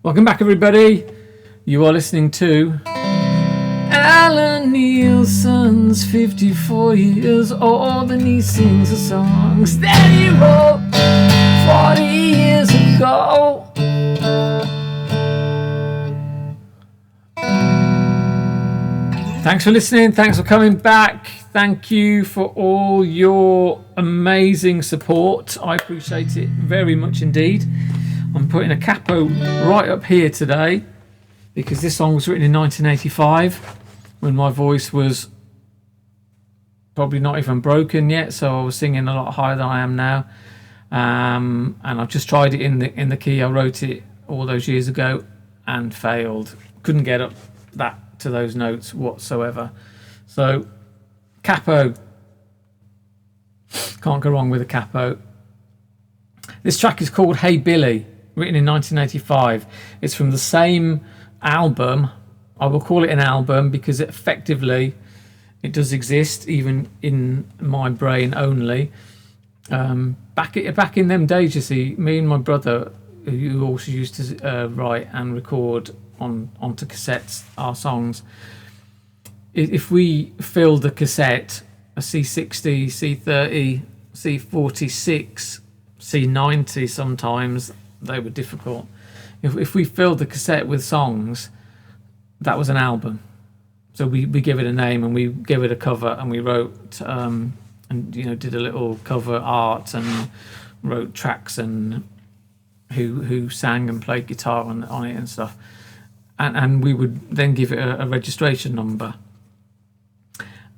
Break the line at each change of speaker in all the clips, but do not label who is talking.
Welcome back, everybody. You are listening to Alan Neilson's 54 years old, and he sings the songs that he wrote 40 years ago. Thanks for listening. Thanks for coming back. Thank you for all your amazing support. I appreciate it very much indeed. I'm putting a capo right up here today because this song was written in 1985 when my voice was probably not even broken yet, so I was singing a lot higher than I am now. And I've just tried it in the key I wrote it all those years ago and failed. Couldn't get up that to those notes whatsoever. So capo, can't go wrong with a capo. This track is called Hey Billy, written in 1985. It's from the same album. I will call it an album because effectively it does exist, even in my brain only. Back in them days, you see, me and my brother, who also used to write and record onto cassettes our songs, if we filled a cassette, a C60, C30, C46, C90 sometimes, they were difficult. If we filled the cassette with songs, that was an album. So we give it a name and we give it a cover, and we wrote and did a little cover art and wrote tracks and who sang and played guitar on it and stuff. And we would then give it a registration number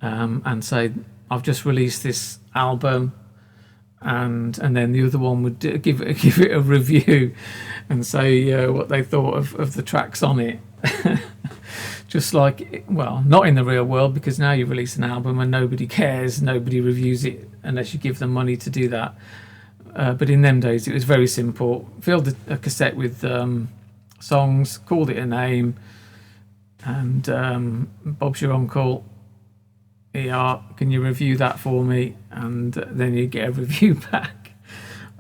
and say, I've just released this album. And then the other one would give it a review and say what they thought of the tracks on it. Just like, well, not in the real world, because now you release an album and nobody cares, nobody reviews it unless you give them money to do that. But in them days, it was very simple. Filled a cassette with songs, called it a name, and Bob's your uncle. Can you review that for me? And then you get a review back.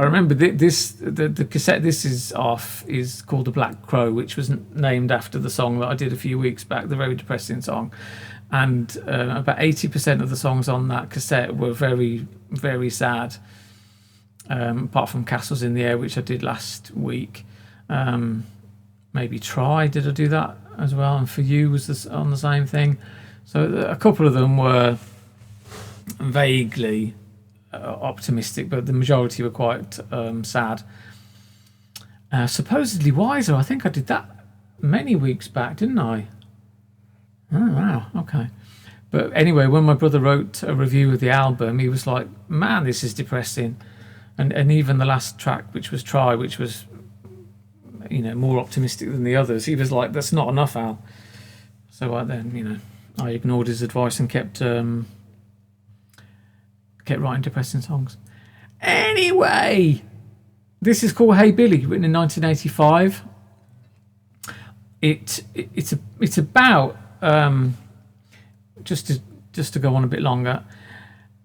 I remember the cassette this is off is called The Black Crow, which was named after the song that I did a few weeks back, the very depressing song. And about 80% of the songs on that cassette were very, very sad, apart from Castles in the Air, which I did last week. Maybe Try, did I do that as well? And For You was on the same thing. So a couple of them were vaguely optimistic, but the majority were quite sad. Supposedly Wiser, I think I did that many weeks back, didn't I? Oh, wow, okay. But anyway, when my brother wrote a review of the album, he was like, man, this is depressing. And even the last track, which was Try, which was more optimistic than the others, he was like, that's not enough, Al. So I ignored his advice and kept writing depressing songs. Anyway, this is called Hey Billy, written in 1985. It's about just to go on a bit longer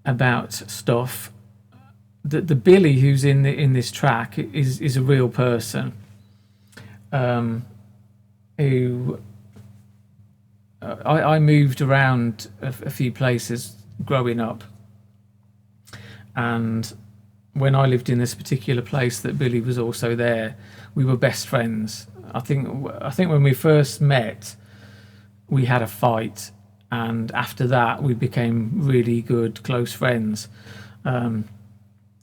about stuff. The Billy who's in this track is a real person who. I moved around a few places growing up, and when I lived in this particular place that Billy was also there, we were best friends. I think when we first met, we had a fight, and after that we became really good, close friends. And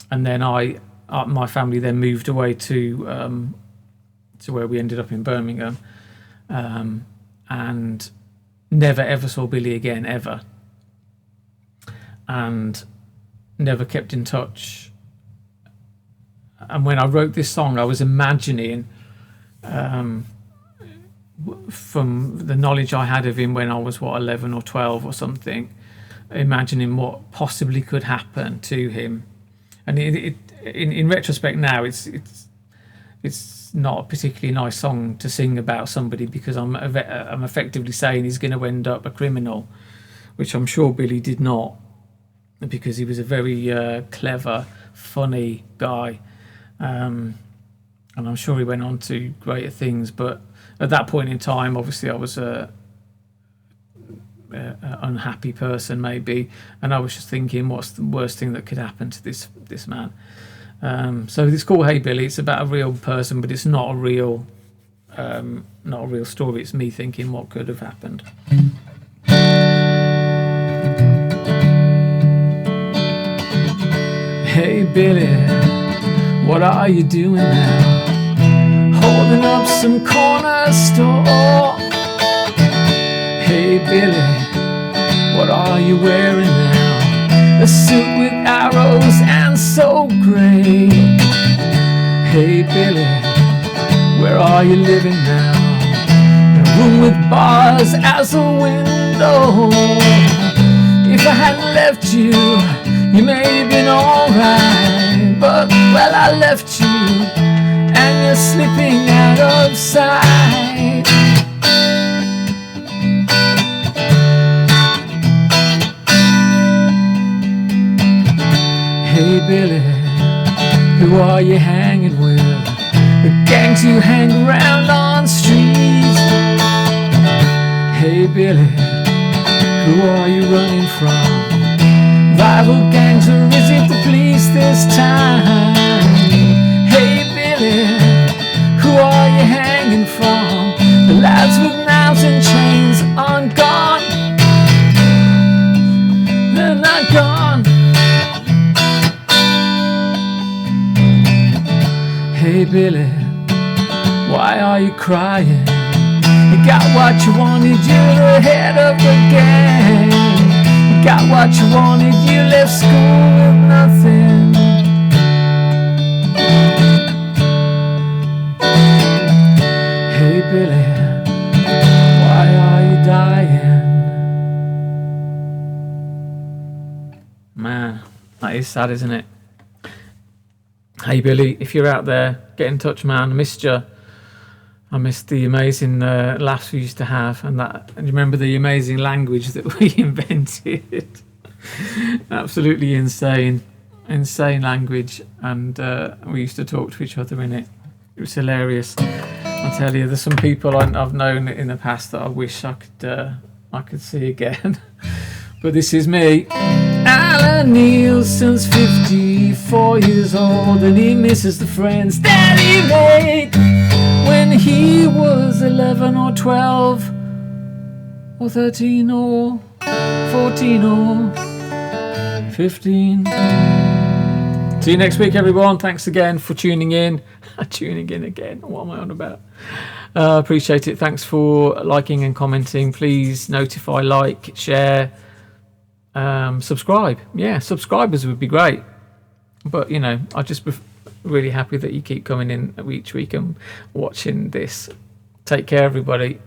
then my family then moved away to where we ended up in Birmingham, and never ever saw Billy again, ever, and never kept in touch. And when I wrote this song, I was imagining, from the knowledge I had of him when I was 11 or 12 or something, imagining what possibly could happen to him. And in retrospect now, it's not a particularly nice song to sing about somebody, because I'm effectively saying he's going to end up a criminal, which I'm sure Billy did not, because he was a very clever, funny guy. and I'm sure he went on to greater things. But at that point in time, obviously, I was a unhappy person, maybe, and I was just thinking, what's the worst thing that could happen to this man? So it's called Hey Billy. It's about a real person, but it's not a real story. It's me thinking what could have happened. Hey Billy, what are you doing now? Holding up some corner store. Hey Billy, what are you wearing now? A suit with arrows and so grey. Hey Billy, where are you living now? A room with bars as a window. If I hadn't left you, you may have been alright. But, well, I left you, and you're slipping out of sight. Hey Billy, who are you hanging with? The gangs you hang around on streets. Hey Billy, who are you running from? Rival gangs, or is it the police this time? Hey Billy, who are you hanging from? The lads with knives and chains are gone. They're not gone. Hey Billy, why are you crying? You got what you wanted, you're the head of the gang. You got what you wanted, you left school with nothing. Hey Billy, why are you dying? Man, that is sad, isn't it? Hey Billy, if you're out there, get in touch, man. I missed you. I missed the amazing laughs we used to have, and you remember the amazing language that we invented. Absolutely insane language, and we used to talk to each other in it. It was hilarious. I tell you, there's some people I've known in the past that I wish I could see again. But this is me. Alan Neilson's 54 years old, and he misses the friends that he made when he was 11 or 12 or 13 or 14 or 15. See you next week, everyone. Thanks again for tuning in. Tuning in again. What am I on about? Appreciate it. Thanks for liking and commenting. Please notify, like, share, subscribe. Yeah, subscribers would be great. But, you know, I just really happy that you keep coming in each week and watching this. Take care, everybody.